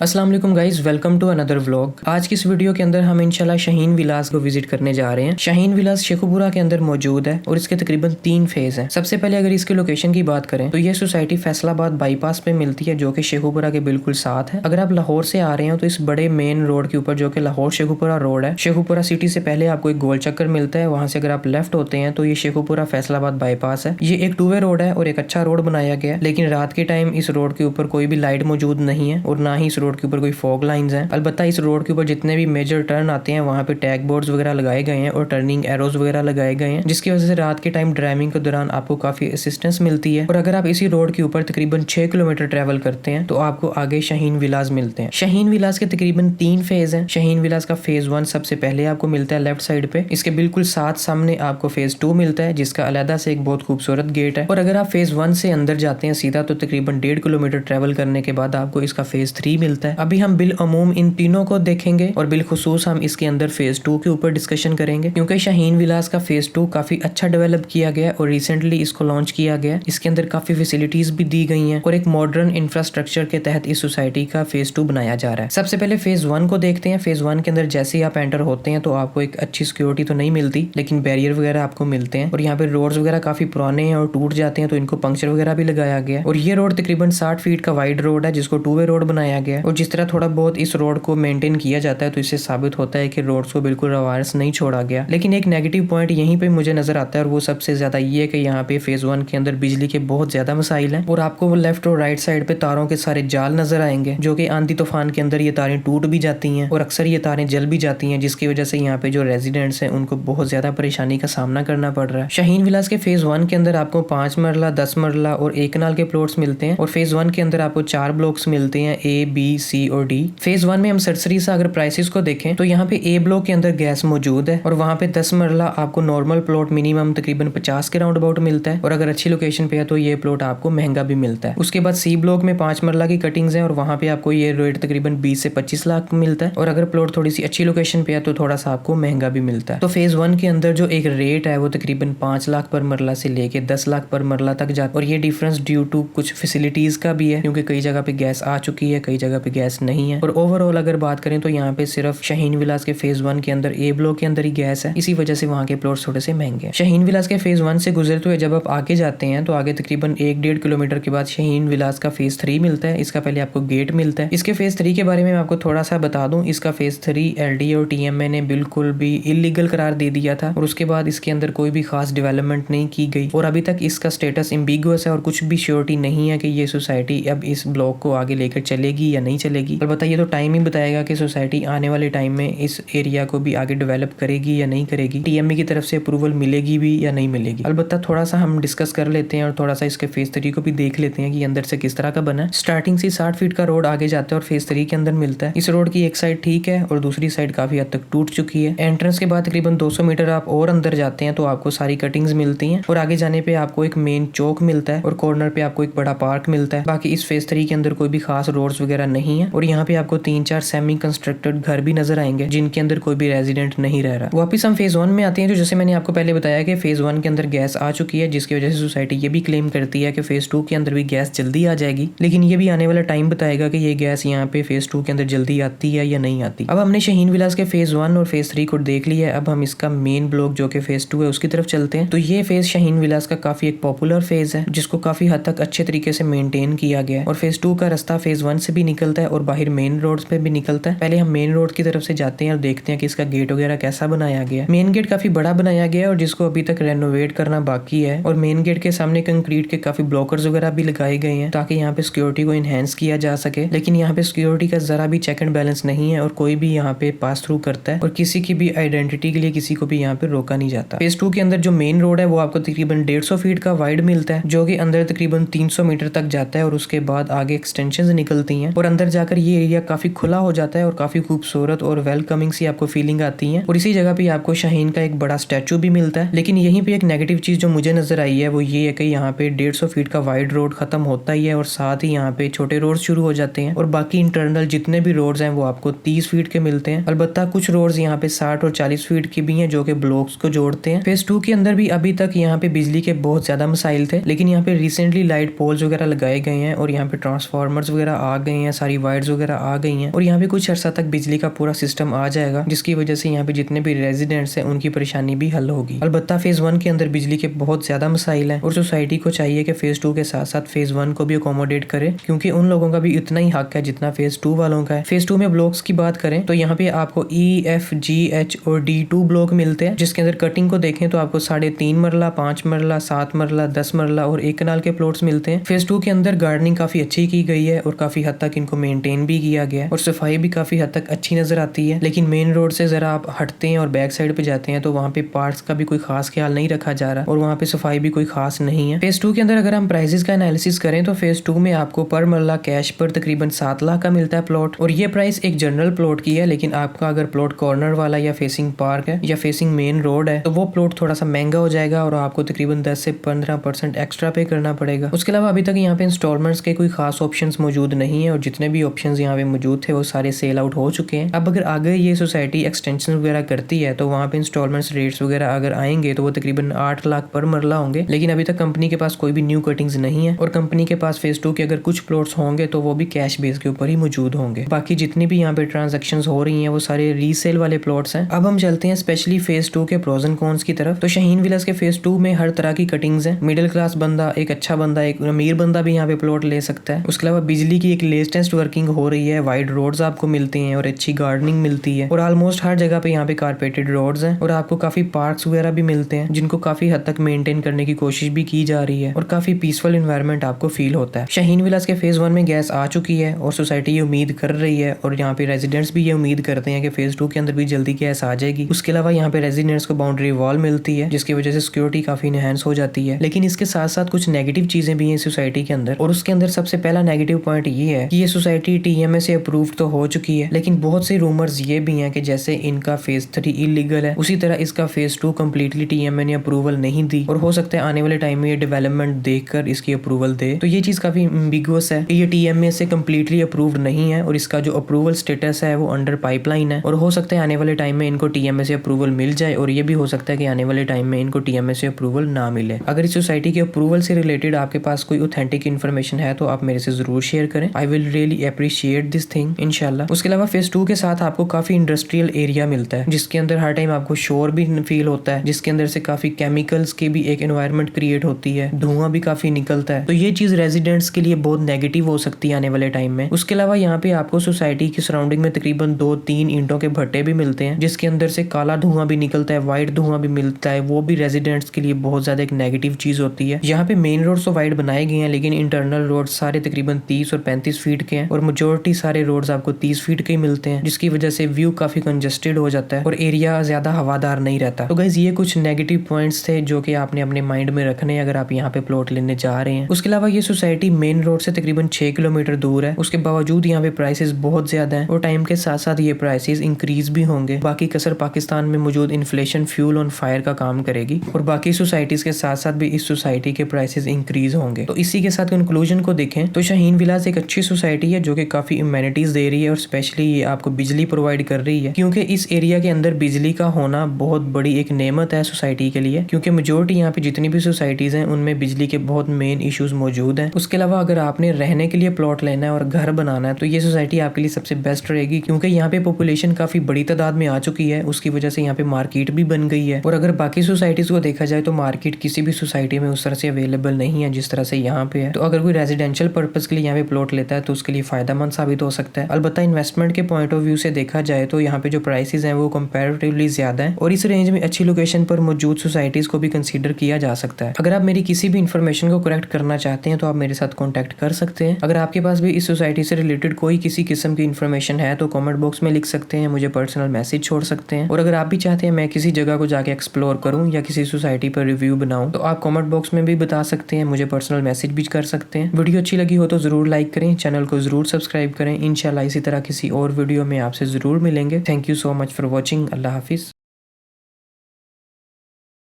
अस्सलाम वालेकुम guys, welcome to another vlog. आज की इस वीडियो के अंदर हम इंशाल्लाह शाहीन विलास को विजिट करने जा रहे हैं। शाहीन विलास शेखुपुरा के अंदर मौजूद है और इसके तकरीबन 3 फेज हैं। सबसे पहले अगर इसकी लोकेशन की बात करें तो ये सोसाइटी फैसलाबाद बाईपास पे मिलती है जो कि शेखुपुरा के बिल्कुल साथ है। अगर आप लाहौर से आ रहे हो तो इस बड़े मेन रोड के ऊपर जो कि लाहौर शेखुपुरा रोड है, शेखुपुरा सिटी से पहले आपको एक गोल चक्कर मिलता है। वहां से अगर आप लेफ्ट होते हैं तो ये शेखुपुरा फैसलाबाद बाईपास है। ये एक 2 वे रोड है और एक अच्छा रोड बनाया गया है, लेकिन रात के टाइम इस रोड के ऊपर कोई भी लाइट मौजूद नहीं है और ना ही इस रोड के ऊपर कोई फॉग लाइंस हैं। अलबत्ता इस रोड के ऊपर जितने भी मेजर टर्न आते हैं वहाँ पे टैग बोर्ड्स वगैरह लगाए गए हैं और टर्निंग एरोज वगैरह लगाए गए हैं, जिसकी वजह से रात के टाइम ड्राइविंग के दौरान आपको काफी असिस्टेंस मिलती है। और अगर आप इसी रोड के ऊपर तकरीबन 6 किलोमीटर ट्रेवल करते हैं तो आपको आगे शाहीन विलास मिलते हैं। शाहीन विलास के तकरीबन 3 फेज हैं। शाहीन विलास का फेज 1 सबसे पहले आपको मिलता है लेफ्ट साइड पे। इसके बिल्कुल साथ सामने आपको फेज 2 मिलता है जिसका अलहदा से एक बहुत खूबसूरत गेट है। और अगर आप फेज 1 से अंदर जाते हैं सीधा तो तकरीबन 1.5 किलोमीटर ट्रेवल करने के बाद आपको इसका फेज 3 मिलता है। अभी हम बिल अमूम इन तीनों को देखेंगे और बिलखुसूस हम इसके अंदर फेज 2 के ऊपर डिस्कशन करेंगे, क्योंकि शाहीन विलास का फेज 2 काफी अच्छा डेवलप किया गया और रिसेंटली इसको लॉन्च किया गया। इसके अंदर काफी फैसिलिटीज भी दी गई हैं और एक मॉडर्न इंफ्रास्ट्रक्चर के तहत इस सोसाइटी का फेज 2 बनाया जा रहा है। सबसे पहले फेज 1 को देखते हैं। फेज 1 के अंदर जैसे ही आप एंटर होते हैं तो आपको एक अच्छी सिक्योरिटी तो नहीं मिलती, लेकिन बैरियर वगैरह आपको मिलते हैं और यहाँ पे रोड्स वगैरह काफी पुराने हैं और टूट जाते हैं तो इनको पंक्चर वगैरह भी लगाया गया। और ये रोड तकरीबन 60 फीट का वाइड रोड है जिसको 2 वे रोड बनाया गया। और जिस तरह थोड़ा बहुत इस रोड को मेंटेन किया जाता है तो इससे साबित होता है कि रोड्स को बिल्कुल रवायस नहीं छोड़ा गया। लेकिन एक नेगेटिव पॉइंट यहीं पे मुझे नजर आता है और वो सबसे ज्यादा ये है कि यहाँ पे फेज 1 के अंदर बिजली के बहुत ज्यादा मसाइल हैं और आपको वो लेफ्ट और राइट साइड पे तारों के सारे जाल नजर आएंगे जो कि आंधी तूफान के अंदर ये तारें टूट भी जाती हैं और अक्सर ये तारें जल भी जाती हैं, जिसकी वजह से यहाँ पे जो रेजिडेंट्स हैं उनको बहुत ज्यादा परेशानी का सामना करना पड़ रहा है। शाहीन विलास के फेज 1 के अंदर आपको 5 मरला, 10 मरला और 1 कनाल के प्लॉट्स मिलते हैं और फेज 1 के अंदर आपको 4 ब्लॉक्स मिलते हैं, A, B, C और D। फेज 1 में हम सरसरी से अगर प्राइसेस को देखें तो यहाँ पे ए ब्लॉक के अंदर गैस मौजूद है और वहाँ पे 10 मरला आपको नॉर्मल प्लॉट मिनिमम तकरीबन 50 के राउंड अबाउट मिलता है और अगर अच्छी लोकेशन पे है तो ये प्लॉट आपको महंगा भी मिलता है। उसके बाद सी ब्लॉक में 5 मरला की कटिंग्स है और वहाँ पे आपको ये रेट तकरीबन 20 से 25 लाख मिलता है और अगर प्लॉट थोड़ी सी अच्छी लोकेशन पे है तो थोड़ा सा आपको महंगा भी मिलता है। तो फेज 1 के अंदर जो एक रेट है वो तकरीबन 5 लाख पर मरला से लेके 10 लाख पर मरला तक जाता है और ये डिफरेंस ड्यू टू कुछ फैसिलिटीज का भी है, क्योंकि कई जगह पे गैस आ चुकी है, कई जगह पे गैस नहीं है। और ओवरऑल अगर बात करें तो यहाँ पे सिर्फ शाहीन विलास के फेज 1 के अंदर ए ब्लॉक के अंदर ही गैस है, इसी वजह से वहाँ के प्लॉट्स थोड़े से महंगे हैं। शाहीन विलास के फेज 1 से गुजरते हुए जब आप आगे जाते हैं तो आगे तकरीबन 1-1.5 किलोमीटर के बाद शाहीन विलास का फेज 3 मिलता है। इसका पहले आपको गेट मिलता है। इसके फेज 3 के बारे में मैं आपको थोड़ा सा बता दूं, इसका फेज 3 LD और TMA ने बिल्कुल भी इलीगल करार दे दिया था और उसके बाद इसके अंदर कोई भी खास डेवलपमेंट नहीं की गई और अभी तक इसका स्टेटस एम्बिगुअस है और कुछ भी श्योरिटी नहीं है कि ये सोसाइटी अब इस ब्लॉक को आगे लेकर चलेगी या नहीं चलेगी। अलबत्ता ये तो टाइम ही बताएगा कि सोसाइटी आने वाले टाइम में इस एरिया को भी आगे डेवलप करेगी या नहीं करेगी, TMA की तरफ से अप्रूवल मिलेगी भी या नहीं मिलेगी। अलबत्ता थोड़ा सा हम डिस्कस कर लेते हैं और थोड़ा सा इसके फेज 3 को भी देख लेते हैं कि अंदर से किस तरह का बना है। स्टार्टिंग से 60 फीट का रोड आगे जाता है और फेज 3 के अंदर मिलता है। इस रोड की एक साइड ठीक है और दूसरी साइड काफी हद तक टूट चुकी है। एंट्रेंस के बाद तकरीबन 200 मीटर आप और अंदर जाते हैं तो आपको सारी कटिंग्स मिलती हैं और आगे जाने पे आपको एक मेन चौक मिलता है और कॉर्नर पे आपको एक बड़ा पार्क मिलता है। बाकी इस फेज 3 के अंदर कोई भी खास रोड्स वगैरह नहीं है और यहाँ पे आपको 3-4 सेमी कंस्ट्रक्टेड घर भी नजर आएंगे जिनके अंदर कोई भी रेजिडेंट नहीं रह रहा। वापिस हम फेज 1 में आते हैं। तो जैसे मैंने आपको पहले बताया कि फेज 1 के अंदर गैस आ चुकी है, जिसकी वजह से सोसाइटी ये भी क्लेम करती है कि फेज 2 के अंदर भी गैस जल्दी आ जाएगी, लेकिन ये भी आने वाला टाइम बताएगा कि ये गैस यहाँ पे फेज 2 के अंदर जल्दी आती है या नहीं आती। अब हमने शाहीन विलास के फेज 1 और फेज 3 को देख लिया है। अब हम इसका मेन ब्लॉक जो कि फेज 2 है उसकी तरफ चलते हैं। तो ये फेज शाहीन विलास का काफी एक पॉपुलर फेज है जिसको काफी हद तक अच्छे तरीके से मेंटेन किया गया है और फेज 2 का रास्ता फेज 1 से भी निकलता है और बाहर मेन रोड पे भी निकलता है। पहले हम मेन रोड की तरफ से जाते हैं और देखते हैं कि इसका गेट वगैरह कैसा बनाया गया है। मेन गेट काफी बड़ा बनाया गया है और जिसको अभी तक रेनोवेट करना बाकी है और मेन गेट के सामने कंक्रीट के काफी ब्लॉकर्स वगैरह भी लगाए गए हैं ताकि यहाँ पे सिक्योरिटी को इनहेंस किया जा सके, लेकिन यहाँ पे सिक्योरिटी का जरा भी चेक एंड बैलेंस नहीं है और कोई भी यहाँ पे पास थ्रू करता है और किसी की भी आइडेंटिटी के लिए किसी को भी यहाँ पे रोका नहीं जाता। फेज 2 के अंदर जो मेन रोड है वो आपको तकरीबन 150 फीट का वाइड मिलता है जो कि अंदर तकरीबन 300 मीटर तक जाता है और उसके बाद आगे एक्सटेंशन निकलती हैं और अंदर जाकर ये एरिया काफी खुला हो जाता है और काफी खूबसूरत और वेलकमिंग सी आपको फीलिंग आती है। और इसी जगह पे आपको शाहीन का एक बड़ा स्टैचू भी मिलता है। लेकिन यहीं पे एक नेगेटिव चीज जो मुझे नजर आई है वो ये है कि यहाँ पे 150 फीट का वाइड रोड खत्म होता ही है और साथ ही यहाँ पे छोटे रोड शुरू हो जाते हैं और बाकी इंटरनल जितने भी रोड्स हैं वो आपको 30 फीट के मिलते हैं। अलबत्ता कुछ रोड्स यहाँ पे 60 और 40 फीट की भी हैं जो कि ब्लॉक्स को जोड़ते हैं। फेज 2 के अंदर भी अभी तक यहाँ पे बिजली के बहुत ज्यादा मसाइल थे, लेकिन यहाँ पे रिसेंटली लाइट पोल्स वगैरह लगाए गए हैं और यहाँ पे ट्रांसफार्मर्स वगैरह आ गए हैं सारी वायर्स वगैरह आ गई हैं और यहाँ पे कुछ अर्सा तक बिजली का पूरा सिस्टम आ जाएगा, जिसकी वजह से यहाँ पे जितने भी रेजिडेंट्स हैं उनकी परेशानी भी हल होगी। अलबत्ता फेज 1 के अंदर बिजली के बहुत ज्यादा मसाइल हैं और सोसाइटी को चाहिए कि फेज 2 के साथ साथ फेज 1 को भी अकोमोडेट करे, क्योंकि उन लोगों का भी इतना ही हक है जितना फेज 2 वालों का है। फेज 2 में ब्लॉक्स की बात करें तो यहाँ पे आपको EFGH और D2 ब्लॉक मिलते हैं, जिसके अंदर कटिंग को देखें तो आपको 3.5 मरला, 5 मरला, 7 मरला, 10 मरला और 1 कनाल के प्लॉट्स मिलते हैं। फेज 2 के अंदर गार्डनिंग काफी अच्छी की गई है और काफी हद तक इनको मेंटेन भी किया गया है और सफाई भी काफी हद तक अच्छी नजर आती है। लेकिन मेन रोड से जरा आप हटते हैं और बैक साइड पे जाते हैं तो वहाँ पे पार्ट्स का भी कोई खास ख्याल नहीं रखा जा रहा और वहाँ पे सफाई भी कोई खास नहीं है। फेज 2 के अंदर अगर हम प्राइसेस का एनालिसिस करें तो फेज 2 में आपको पर मरला कैश पर तकरीबन 7 लाख का मिलता है प्लॉट, और ये प्राइस एक जनरल प्लॉट की है। लेकिन आपका अगर प्लॉट कॉर्नर वाला या फेसिंग पार्क है या फेसिंग मेन रोड है तो वो प्लॉट थोड़ा सा महंगा हो जाएगा और आपको तकरीबन 10 से 15% एक्स्ट्रा पे करना पड़ेगा। उसके अलावा अभी तक यहाँ पे इंस्टॉलमेंट्स के कोई खास ऑप्शंस मौजूद नहीं है और जितने भी ऑप्शंस यहाँ पे मौजूद थे वो सारे सेल आउट हो चुके हैं। अब अगर आगे ये सोसाइटी एक्सटेंशन वगैरह करती है तो वहाँ पे इंस्टॉलमेंट्स रेट्स वगैरह अगर आएंगे तो वो तकरीबन 8 लाख पर मरला होंगे। लेकिन अभी तक कंपनी के पास कोई भी न्यू कटिंग्स नहीं है और कंपनी के पास फेज 2 के अगर कुछ प्लॉट्स होंगे तो वो भी कैश बेस के ऊपर ही मौजूद होंगे। बाकी जितनी भी यहाँ पे ट्रांजेक्शंस हो रही हैं वो सारे रीसेल वाले प्लॉट्स हैं। अब हम चलते हैं स्पेशली फेज 2 के प्रोज एंड कॉन्स की तरफ। तो शाहीन विलास के फेज 2 में हर तरह की कटिंग्स हैं। मिडिल क्लास बंदा, एक अच्छा बंदा, एक अमीर बंदा भी यहाँ पे प्लॉट ले सकता है। उसके अलावा बिजली की एक लेटेस्ट वर्किंग हो रही है, वाइड रोड्स आपको मिलती हैं और अच्छी गार्डनिंग मिलती है और ऑलमोस्ट हर जगह पे यहाँ पे कारपेटेड रोड्स हैं और आपको काफी पार्क्स वगैरह भी मिलते हैं जिनको काफी हद तक मेंटेन करने की कोशिश भी की जा रही है और काफी पीसफुल एनवायरनमेंट आपको फील होता है। शाहीन विलास के फेज 1 में गैस आ चुकी है और सोसाइटी ये उम्मीद कर रही है और यहाँ पे रेजिडेंट्स भी ये उम्मीद करते हैं कि फेज 2 के अंदर भी जल्दी गैस आ जाएगी। उसके अलावा यहाँ पे रेजिडेंट्स को बाउंड्री वॉल मिलती है जिसकी वजह से सिक्योरिटी काफी इनहेंस हो जाती है। लेकिन इसके साथ साथ कुछ नेगेटिव चीजें भी हैं सोसाइटी के अंदर और उसके अंदर सबसे पहला नेगेटिव पॉइंट ये है कि ये सोसाइटी TMA से अप्रूव्ड तो हो चुकी है, लेकिन बहुत से रूमर्स ये भी हैं कि जैसे इनका फेज 3 इलीगल है उसी तरह इसका फेज 2 कम्प्लीटली TMA ने अप्रूवल नहीं दी और हो सकता है आने वाले टाइम में ये डेवलपमेंट देखकर इसकी अप्रूवल दे। तो ये चीज काफी एम्बिगुअस है कि ये TMA से कम्प्लीटली अप्रूव्ड नहीं है और इसका जो अप्रूवल स्टेटस है वो अंडर पाइपलाइन है और हो सकता है आने वाले टाइम में इनको TMA से अप्रूवल मिल जाए और ये भी हो सकता है कि आने वाले टाइम में इनको TMA से अप्रूवल ना मिले। अगर इस सोसाइटी के अप्रूवल से रिलेटेड आपके पास कोई ऑथेंटिक इन्फॉर्मेशन है तो आप मेरे से जरूर शेयर करें। I will really appreciate this thing इंशाल्लाह। उसके अलावा फेज 2 के साथ आपको काफी इंडस्ट्रियल एरिया मिलता है जिसके अंदर हर टाइम आपको शोर भी फील होता है, जिसके अंदर से काफी केमिकल्स की भी एक एनवायरनमेंट क्रिएट होती है, धुआं भी काफी निकलता है। तो ये चीज रेजिडेंट्स के लिए बहुत नेगेटिव हो सकती है आने वाले टाइम में। उसके अलावा यहाँ पे आपको सोसाइटी की सराउंडिंग में तकरीबन 2-3 ईंटों के भट्टे भी मिलते हैं जिसके अंदर से काला धुआं भी निकलता है, व्हाइट धुआं भी मिलता है। वो भी रेजिडेंट्स के लिए बहुत ज्यादा एक नेगेटिव चीज होती है। यहाँ पे मेन रोड तो वाइड बनाए गए हैं लेकिन इंटरनल रोड सारे तकरीबन 30 और 35 फीट के हैं और मेजोरिटी सारे रोड्स आपको 30 फीट के ही मिलते हैं, जिसकी वजह से व्यू काफी कंजेस्टेड हो जाता है और एरिया ज्यादा हवादार नहीं रहता। तो गाइस ये कुछ नेगेटिव पॉइंट्स थे जो कि आपने अपने माइंड में रखने हैं अगर आप यहाँ पे प्लॉट लेने जा रहे हैं। उसके अलावा ये सोसाइटी मेन रोड से तकरीबन 6 किलोमीटर दूर है। उसके बावजूद यहाँ पे प्राइसेस बहुत ज्यादा हैं और टाइम के साथ साथ ये प्राइसेस इंक्रीज भी होंगे। बाकी कसर पाकिस्तान में मौजूद इन्फ्लेशन फ्यूल ऑन फायर का काम करेगी और बाकी सोसाइटीज के साथ साथ भी इस सोसाइटी के प्राइसेस इंक्रीज होंगे। तो इसी के साथ कंक्लूजन को देखें तो शाहीन विलास एक अच्छी सोसाइटी है जो कि काफी इम्यूनिटीज दे रही है और स्पेशली ये आपको बिजली प्रोवाइड कर रही है, क्योंकि इस एरिया के अंदर बिजली का होना बहुत बड़ी एक नेमत है सोसाइटी के लिए, क्योंकि मेजोरिटी यहाँ पे जितनी भी सोसाइटीज हैं उनमें बिजली के बहुत मेन इश्यूज मौजूद हैं। उसके अलावा अगर आपने रहने के लिए प्लॉट लेना है और घर बनाना है तो ये सोसाइटी आपके लिए सबसे बेस्ट रहेगी, क्योंकि यहाँ पे पॉपुलेशन काफी बड़ी तादाद में आ चुकी है। उसकी वजह से यहाँ पे मार्केट भी बन गई है और अगर बाकी सोसाइटीज को देखा जाए तो मार्केट किसी भी सोसाइटी में उस तरह से अवेलेबल नहीं है जिस तरह से यहाँ पे है। तो अगर कोई रेजिडेंशियल पर्पज के लिए यहाँ पे प्लॉट लेता है तो उसके लिए फायदेमंद साबित हो सकता है। अलबत्ता इन्वेस्टमेंट के पॉइंट ऑफ व्यू से देखा जाए तो यहाँ पे जो प्राइसेस हैं वो कंपैरेटिवली ज्यादा है और इस रेंज में अच्छी लोकेशन पर मौजूद सोसाइटीज को भी कंसीडर किया जा सकता है। अगर आप मेरी किसी भी इन्फॉर्मेशन को करेक्ट करना चाहते हैं तो आप मेरे साथ कॉन्टैक्ट कर सकते हैं। अगर आपके पास भी इस सोसाइटी से रिलेटेड कोई किसी किस्म की इन्फॉर्मेशन है तो कॉमेंट बॉक्स में लिख सकते हैं, मुझे पर्सनल मैसेज छोड़ सकते हैं। और अगर आप भी चाहते हैं मैं किसी जगह को जाके एक्सप्लोर करूँ या किसी सोसाइटी पर रिव्यू बनाऊँ तो आप कॉमेंट बॉक्स में भी बता सकते हैं, मुझे पर्सनल मैसेज भी कर सकते हैं। वीडियो अच्छी लगी हो तो जरूर लाइक करें, चैनल को जरूर सब्सक्राइब करें। इंशाल्लाह इसी तरह किसी और वीडियो में आपसे जरूर मिलेंगे। Thank you so much for watching. Allah Hafiz.